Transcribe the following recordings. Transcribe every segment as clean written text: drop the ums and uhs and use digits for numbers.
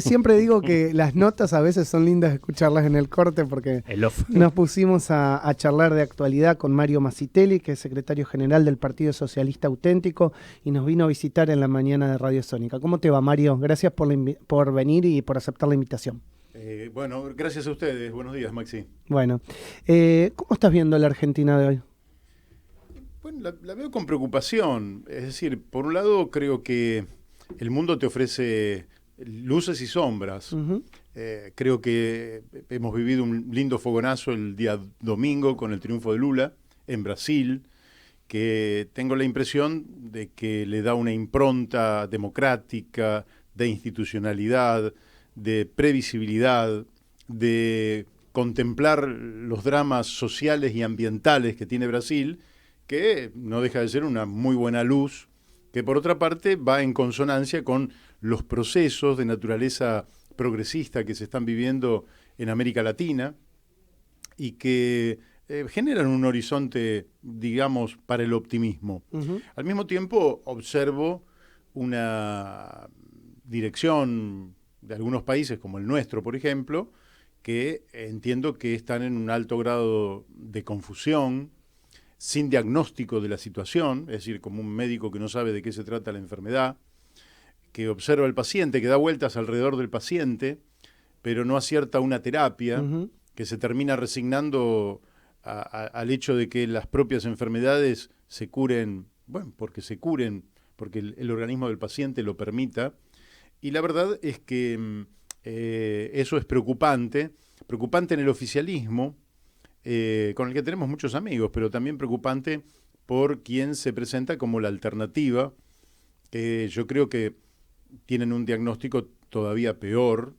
Siempre digo que las notas a veces son lindas escucharlas en el corte porque nos pusimos a charlar de actualidad con Mario Masitelli, que es secretario general del Partido Socialista Auténtico, y nos vino a visitar en la mañana de Radio Sónica. ¿Cómo te va, Mario? Gracias por venir y por aceptar la invitación. Bueno, gracias a ustedes. Buenos días, Maxi. Bueno, ¿cómo estás viendo la Argentina de hoy? Bueno, la veo con preocupación. Es decir, por un lado creo que el mundo te ofrece luces y sombras. Creo que hemos vivido un lindo fogonazo el día domingo con el triunfo de Lula en Brasil, que tengo la impresión de que le da una impronta democrática, de institucionalidad, de previsibilidad, de contemplar los dramas sociales y ambientales que tiene Brasil, que no deja de ser una muy buena luz, que por otra parte va en consonancia con los procesos de naturaleza progresista que se están viviendo en América Latina y que generan un horizonte, digamos, para el optimismo. Al mismo tiempo observo una dirección de algunos países, como el nuestro, por ejemplo, que entiendo que están en un alto grado de confusión, sin diagnóstico de la situación, es decir, como un médico que no sabe de qué se trata la enfermedad, que observa al paciente, que da vueltas alrededor del paciente, pero no acierta una terapia, que se termina resignando al hecho de que las propias enfermedades se curen, bueno, porque se curen, porque el organismo del paciente lo permita. Y la verdad es que eso es preocupante en el oficialismo, con el que tenemos muchos amigos, pero también preocupante por quien se presenta como la alternativa, que yo creo que tienen un diagnóstico todavía peor,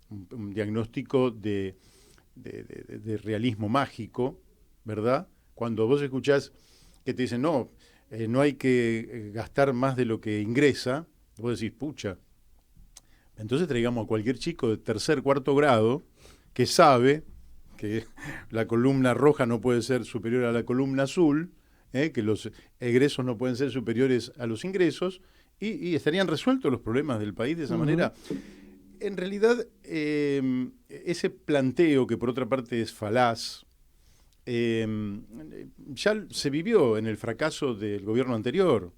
un diagnóstico de realismo mágico, ¿verdad? Cuando vos escuchás que te dicen, no hay que gastar más de lo que ingresa, vos decís, pucha, entonces traigamos a cualquier chico de tercer, cuarto grado que sabe que la columna roja no puede ser superior a la columna azul, que los egresos no pueden ser superiores a los ingresos, y estarían resueltos los problemas del país de esa manera. En realidad, ese planteo, que por otra parte es falaz, ya se vivió en el fracaso del gobierno anterior.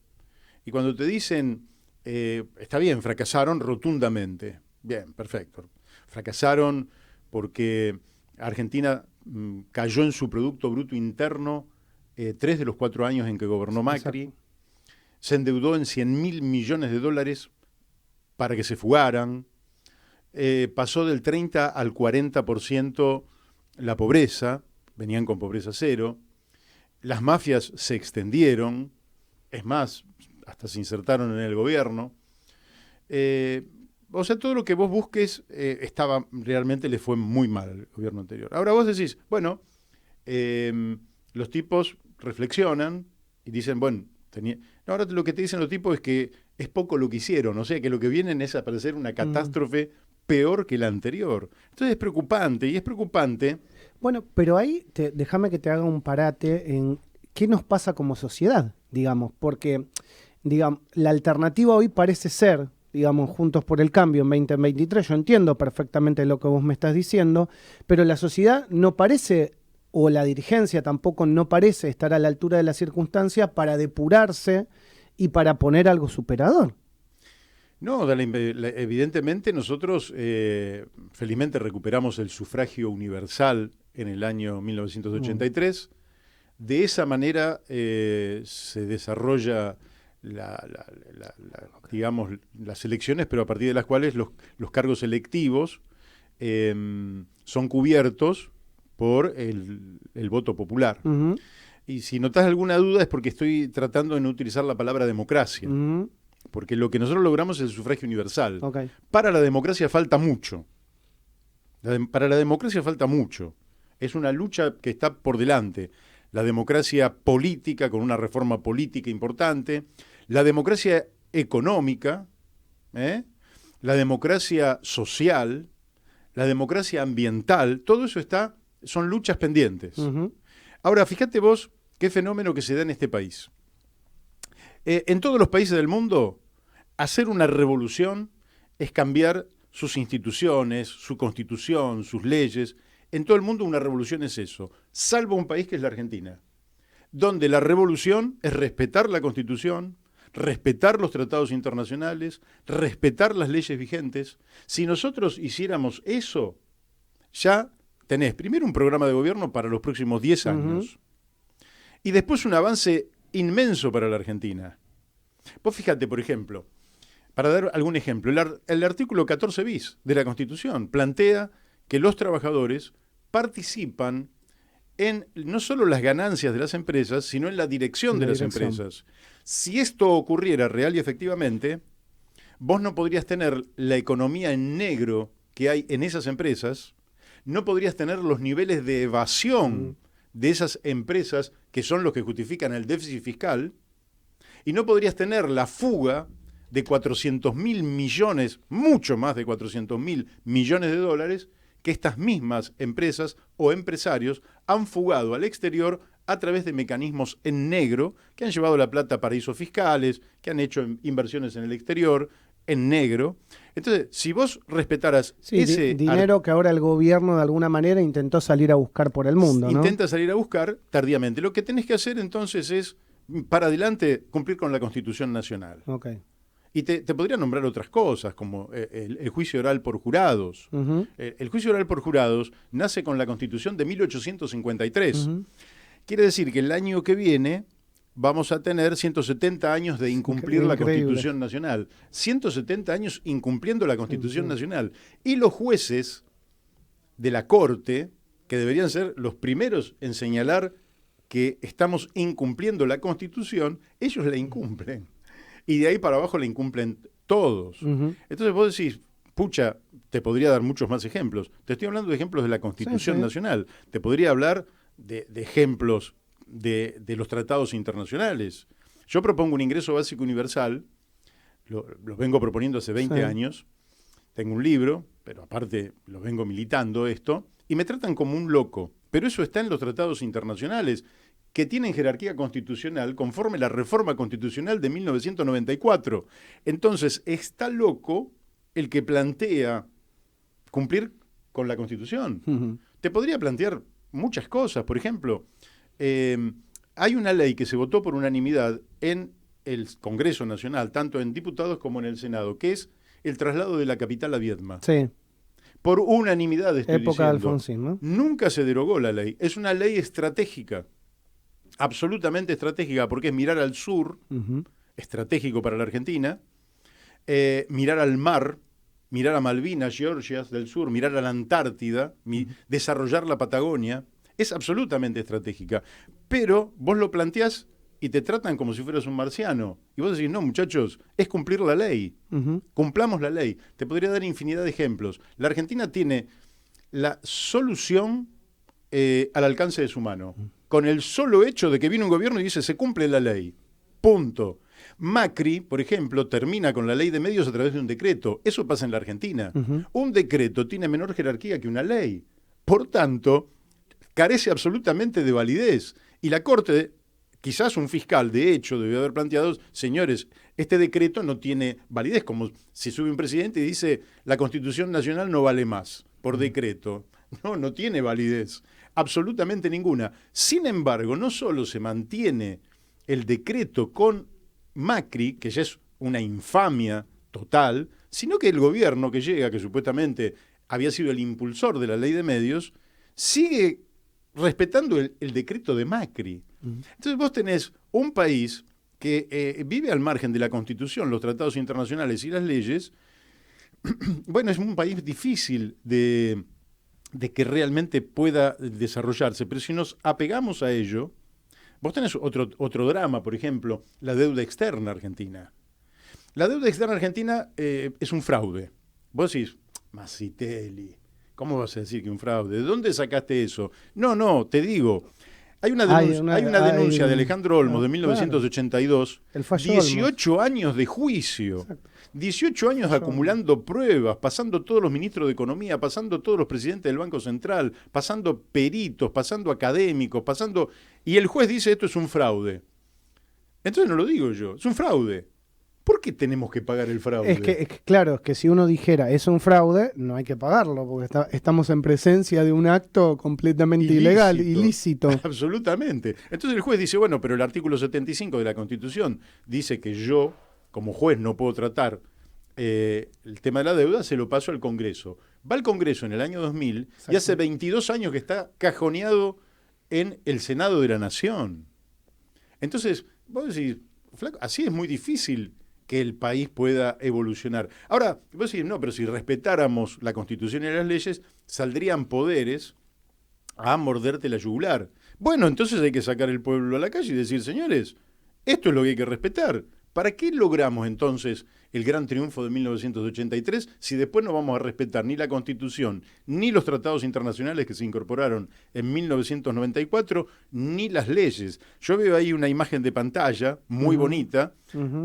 Y cuando te dicen, está bien, fracasaron rotundamente. Bien, perfecto. Fracasaron porque Argentina cayó en su Producto Bruto Interno 3 de los 4 años en que gobernó Macri. Exacto. Se endeudó en 100.000 millones de dólares para que se fugaran. Pasó del 30 al 40% la pobreza, venían con pobreza cero. Las mafias se extendieron, es más, hasta se insertaron en el gobierno. O sea, todo lo que vos busques realmente le fue muy mal al gobierno anterior. Ahora vos decís, bueno, los tipos reflexionan y dicen, bueno, ahora lo que te dicen los tipos es que es poco lo que hicieron, o sea, que lo que vienen es a parecer una catástrofe peor que la anterior. Entonces es preocupante, y es preocupante. Bueno, pero ahí déjame que te haga un parate en qué nos pasa como sociedad, digamos, porque digamos, la alternativa hoy parece ser, digamos, Juntos por el Cambio en 2023, yo entiendo perfectamente lo que vos me estás diciendo, pero la sociedad no parece, o la dirigencia tampoco no parece estar a la altura de la circunstancia para depurarse y para poner algo superador. No, evidentemente nosotros felizmente recuperamos el sufragio universal en el año 1983. De esa manera se desarrolla digamos, las elecciones, pero a partir de las cuales los cargos electivos son cubiertos por el voto popular. Y si notas alguna duda es porque estoy tratando de no utilizar la palabra democracia. Porque lo que nosotros logramos es el sufragio universal. Para la democracia falta mucho. Para la democracia falta mucho. Es una lucha que está por delante. La democracia política, con una reforma política importante. La democracia económica. La democracia social. La democracia ambiental. Todo eso son luchas pendientes. Ahora, fíjate vos qué fenómeno que se da en este país. En todos los países del mundo, hacer una revolución es cambiar sus instituciones, su constitución, sus leyes. En todo el mundo una revolución es eso, salvo un país que es la Argentina, donde la revolución es respetar la Constitución, respetar los tratados internacionales, respetar las leyes vigentes. Si nosotros hiciéramos eso, ya tenés primero un programa de gobierno para los próximos 10 años y después un avance inmenso para la Argentina. Vos fíjate, por ejemplo, para dar algún ejemplo, el artículo 14 bis de la Constitución plantea que los trabajadores participan en no solo las ganancias de las empresas, sino en la dirección de las empresas. Si esto ocurriera real y efectivamente, vos no podrías tener la economía en negro que hay en esas empresas, no podrías tener los niveles de evasión de esas empresas que son los que justifican el déficit fiscal, y no podrías tener la fuga de 400.000 millones, mucho más de 400.000 millones de dólares, que estas mismas empresas o empresarios han fugado al exterior a través de mecanismos en negro, que han llevado la plata a paraísos fiscales, que han hecho inversiones en el exterior, en negro. Entonces, si vos respetaras ese dinero que ahora el gobierno de alguna manera intentó salir a buscar por el mundo, ¿no? Intenta salir a buscar tardíamente. Lo que tenés que hacer entonces es, para adelante, cumplir con la Constitución Nacional. Okay. Y te podría nombrar otras cosas, como el juicio oral por jurados. El juicio oral por jurados nace con la Constitución de 1853. Quiere decir que el año que viene vamos a tener 170 años de incumplir la Constitución Nacional. 170 años incumpliendo la Constitución Nacional. Y los jueces de la Corte, que deberían ser los primeros en señalar que estamos incumpliendo la Constitución, ellos la incumplen. Y de ahí para abajo la incumplen todos. Entonces vos decís, pucha, te podría dar muchos más ejemplos. Te estoy hablando de ejemplos de la Constitución Nacional. Te podría hablar de ejemplos de los tratados internacionales. Yo propongo un ingreso básico universal, lo vengo proponiendo hace 20 años, tengo un libro, pero aparte lo vengo militando esto, y me tratan como un loco. Pero eso está en los tratados internacionales, que tienen jerarquía constitucional conforme la reforma constitucional de 1994. Entonces, está loco el que plantea cumplir con la Constitución. Te podría plantear muchas cosas. Por ejemplo, hay una ley que se votó por unanimidad en el Congreso Nacional, tanto en diputados como en el Senado, que es el traslado de la capital a Viedma. Sí. Por unanimidad, estoy Época de diciendo. Alfonsín, ¿no? Nunca se derogó la ley. Es una ley estratégica. Absolutamente estratégica, porque es mirar al sur, estratégico para la Argentina, mirar al mar, mirar a Malvinas, Georgias del sur, mirar a la Antártida, desarrollar la Patagonia, es absolutamente estratégica. Pero vos lo planteás y te tratan como si fueras un marciano. Y vos decís, no, muchachos, es cumplir la ley. Cumplamos la ley. Te podría dar infinidad de ejemplos. La Argentina tiene la solución al alcance de su mano, con el solo hecho de que viene un gobierno y dice, se cumple la ley. Punto. Macri, por ejemplo, termina con la ley de medios a través de un decreto. Eso pasa en la Argentina. Un decreto tiene menor jerarquía que una ley. Por tanto, carece absolutamente de validez. Y la Corte, quizás un fiscal, de hecho, debió haber planteado, señores, este decreto no tiene validez, como si sube un presidente y dice, la Constitución Nacional no vale más, por decreto. No tiene validez. Absolutamente ninguna. Sin embargo, no solo se mantiene el decreto con Macri, que ya es una infamia total, sino que el gobierno que llega, que supuestamente había sido el impulsor de la ley de medios, sigue respetando el decreto de Macri. Entonces vos tenés un país que vive al margen de la Constitución, los tratados internacionales y las leyes. Bueno, es un país difícil de que realmente pueda desarrollarse, pero si nos apegamos a ello, vos tenés otro drama, por ejemplo, la deuda externa argentina. La deuda externa argentina es un fraude. Vos decís, Masitelli, ¿cómo vas a decir que un fraude? ¿De dónde sacaste eso? No, te digo, hay una denuncia de Alejandro Olmos de 1982, El fallo 18 años de juicio. Exacto. 18 años acumulando pruebas, pasando todos los ministros de Economía, pasando todos los presidentes del Banco Central, pasando peritos, pasando académicos, y el juez dice esto es un fraude. Entonces no lo digo yo, es un fraude. ¿Por qué tenemos que pagar el fraude? Claro, es que si uno dijera es un fraude, no hay que pagarlo, porque estamos en presencia de un acto completamente ilegal, ilícito. Absolutamente. Entonces el juez dice, bueno, pero el artículo 75 de la Constitución dice que yo, como juez, no puedo tratar el tema de la deuda, se lo paso al Congreso. Va al Congreso en el año 2000 y hace 22 años que está cajoneado en el Senado de la Nación. Entonces, vos decís, flaco, así es muy difícil que el país pueda evolucionar. Ahora, vos decís, no, pero si respetáramos la Constitución y las leyes, saldrían poderes a morderte la yugular. Bueno, entonces hay que sacar el pueblo a la calle y decir, señores, esto es lo que hay que respetar. ¿Para qué logramos entonces el gran triunfo de 1983 si después no vamos a respetar ni la Constitución, ni los tratados internacionales que se incorporaron en 1994, ni las leyes? Yo veo ahí una imagen de pantalla muy bonita.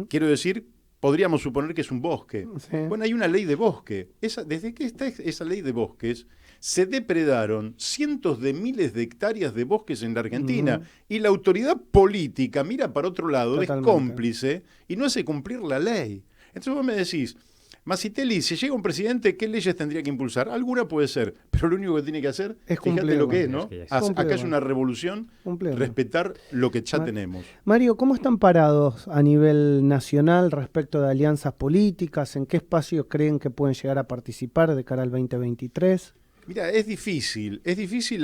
Quiero decir, podríamos suponer que es un bosque. Sí. Bueno, hay una ley de bosque. Desde que está esa ley de bosques, se depredaron cientos de miles de hectáreas de bosques en la Argentina y la autoridad política mira para otro lado, es cómplice y no hace cumplir la ley. Entonces vos me decís, Masitelli, si llega un presidente, ¿qué leyes tendría que impulsar? Alguna puede ser, pero lo único que tiene que hacer, es fíjate lo que es, ¿no? Acá es una revolución, respetar lo que ya tenemos. Mario, ¿cómo están parados a nivel nacional respecto de alianzas políticas? ¿En qué espacios creen que pueden llegar a participar de cara al 2023? Mira, es difícil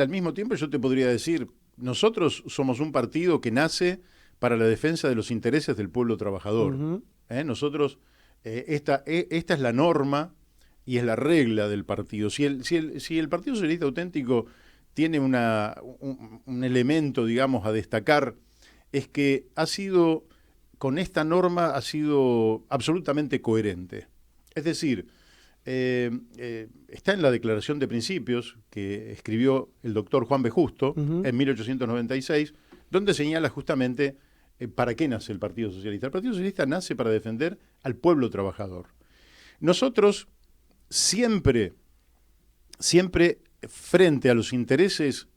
al mismo tiempo yo te podría decir, nosotros somos un partido que nace para la defensa de los intereses del pueblo trabajador. Nosotros, esta es la norma y es la regla del partido. Si el Partido Socialista Auténtico tiene un elemento, digamos, a destacar, es que con esta norma ha sido absolutamente coherente. Es decir, está en la Declaración de Principios que escribió el doctor Juan B. Justo en 1896, donde señala justamente para qué nace el Partido Socialista. El Partido Socialista nace para defender al pueblo trabajador. Nosotros siempre frente a los intereses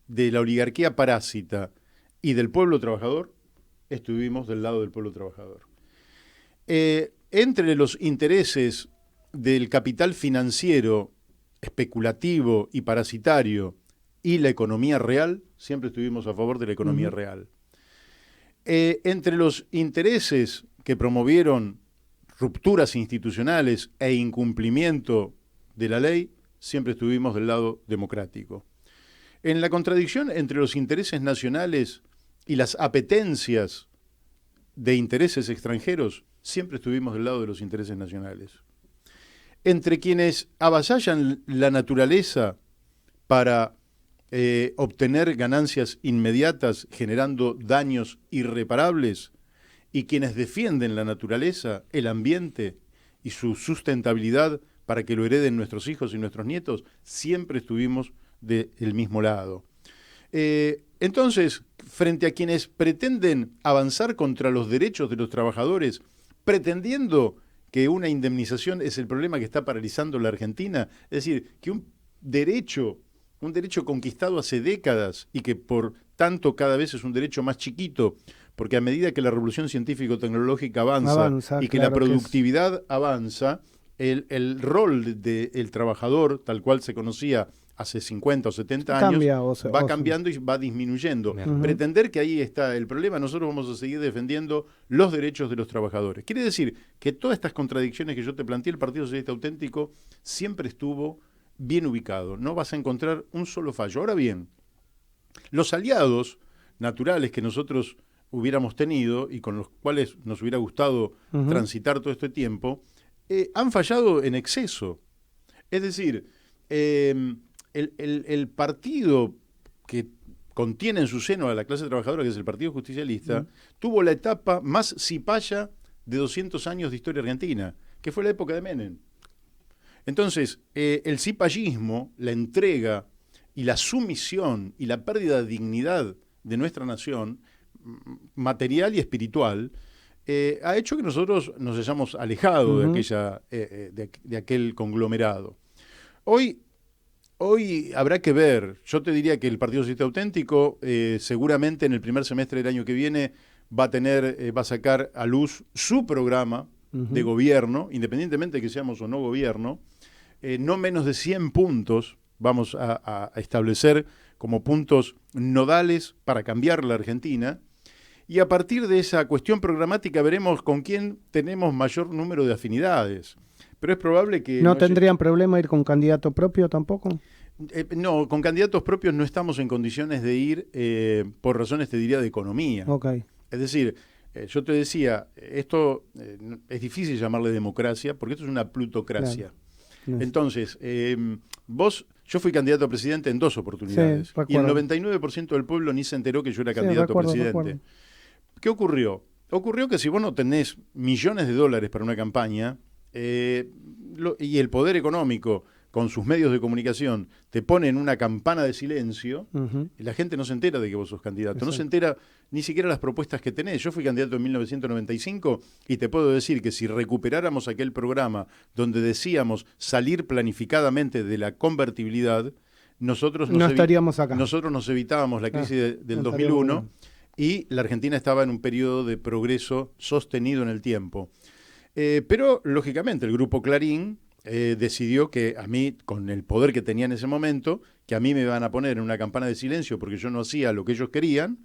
de la oligarquía parásita y del pueblo trabajador, estuvimos del lado del pueblo trabajador. Entre los intereses del capital financiero, especulativo y parasitario y la economía real, siempre estuvimos a favor de la economía real. Entre los intereses que promovieron rupturas institucionales e incumplimiento de la ley, siempre estuvimos del lado democrático. En la contradicción entre los intereses nacionales y las apetencias de intereses extranjeros, siempre estuvimos del lado de los intereses nacionales. Entre quienes avasallan la naturaleza para obtener ganancias inmediatas generando daños irreparables y quienes defienden la naturaleza, el ambiente y su sustentabilidad para que lo hereden nuestros hijos y nuestros nietos, siempre estuvimos del mismo lado. Entonces, frente a quienes pretenden avanzar contra los derechos de los trabajadores, pretendiendo que una indemnización es el problema que está paralizando la Argentina, es decir, que un derecho conquistado hace décadas y que por tanto cada vez es un derecho más chiquito, porque a medida que la revolución científico-tecnológica avanza y que la productividad avanza, el rol del trabajador, tal cual se conocía hace 50 o 70 años, va cambiando y va disminuyendo. Pretender que ahí está el problema, nosotros vamos a seguir defendiendo los derechos de los trabajadores. Quiere decir que todas estas contradicciones que yo te planteé, el Partido Socialista Auténtico siempre estuvo bien ubicado. No vas a encontrar un solo fallo. Ahora bien, los aliados naturales que nosotros hubiéramos tenido y con los cuales nos hubiera gustado transitar todo este tiempo, han fallado en exceso. Es decir, el partido que contiene en su seno a la clase trabajadora, que es el Partido Justicialista, tuvo la etapa más cipaya de 200 años de historia argentina, que fue la época de Menem. Entonces, el cipallismo, la entrega y la sumisión y la pérdida de dignidad de nuestra nación, material y espiritual, ha hecho que nosotros nos hayamos alejado de aquel conglomerado. Hoy habrá que ver, yo te diría que el Partido Socialista Auténtico seguramente en el primer semestre del año que viene va a sacar a luz su programa de gobierno, independientemente de que seamos o no gobierno. No menos de 100 puntos vamos a establecer como puntos nodales para cambiar la Argentina. Y a partir de esa cuestión programática veremos con quién tenemos mayor número de afinidades. Pero es probable que... ¿No tendrían problema ir con candidato propio tampoco? No, con candidatos propios no estamos en condiciones de ir por razones, te diría, de economía. Okay. Es decir, yo te decía, esto es difícil llamarle democracia porque esto es una plutocracia. Claro. Entonces, yo fui candidato a presidente en 2 oportunidades. Sí, y el 99% del pueblo ni se enteró que yo era candidato a presidente. Recuerdo. ¿Qué ocurrió? Ocurrió que si vos no tenés millones de dólares para una campaña y el poder económico con sus medios de comunicación te pone en una campana de silencio, la gente no se entera de que vos sos candidato. Exacto. No se entera ni siquiera las propuestas que tenés. Yo fui candidato en 1995 y te puedo decir que si recuperáramos aquel programa donde decíamos salir planificadamente de la convertibilidad, nosotros no estaríamos acá. Nosotros nos evitábamos la crisis del 2001 y la Argentina estaba en un periodo de progreso sostenido en el tiempo. Pero, lógicamente, el Grupo Clarín decidió que a mí, con el poder que tenía en ese momento, que a mí me iban a poner en una campana de silencio porque yo no hacía lo que ellos querían.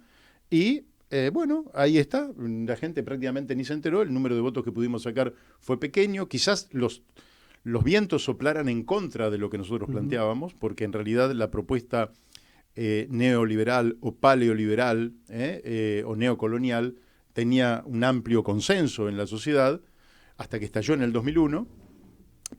Y, bueno, ahí está. La gente prácticamente ni se enteró. El número de votos que pudimos sacar fue pequeño. Quizás los vientos soplaran en contra de lo que nosotros planteábamos, porque en realidad la propuesta neoliberal o paleoliberal o neocolonial tenía un amplio consenso en la sociedad hasta que estalló en el 2001,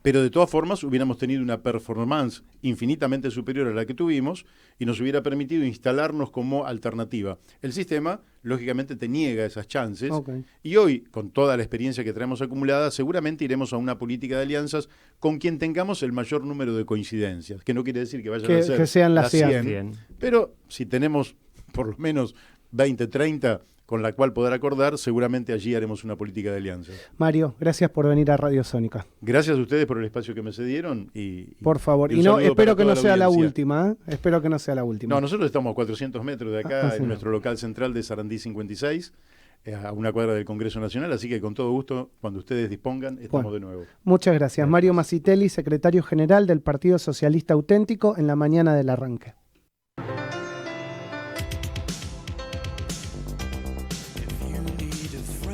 pero de todas formas hubiéramos tenido una performance infinitamente superior a la que tuvimos y nos hubiera permitido instalarnos como alternativa. El sistema, lógicamente, te niega esas chances y hoy, con toda la experiencia que traemos acumulada, seguramente iremos a una política de alianzas con quien tengamos el mayor número de coincidencias, que no quiere decir que vayan a ser que sean las 100. Pero si tenemos por lo menos 20, 30 con la cual poder acordar, seguramente allí haremos una política de alianzas. Mario, gracias por venir a Radio Sónica. Gracias a ustedes por el espacio que me cedieron. Por favor, y no, espero que no sea la última. Espero que no sea la última. No, nosotros estamos a 400 metros de acá, en nuestro local central de Sarandí 56, a una cuadra del Congreso Nacional, así que con todo gusto, cuando ustedes dispongan, estamos de nuevo. Muchas gracias. Mario Masitelli, secretario general del Partido Socialista Auténtico, en la mañana del arranque.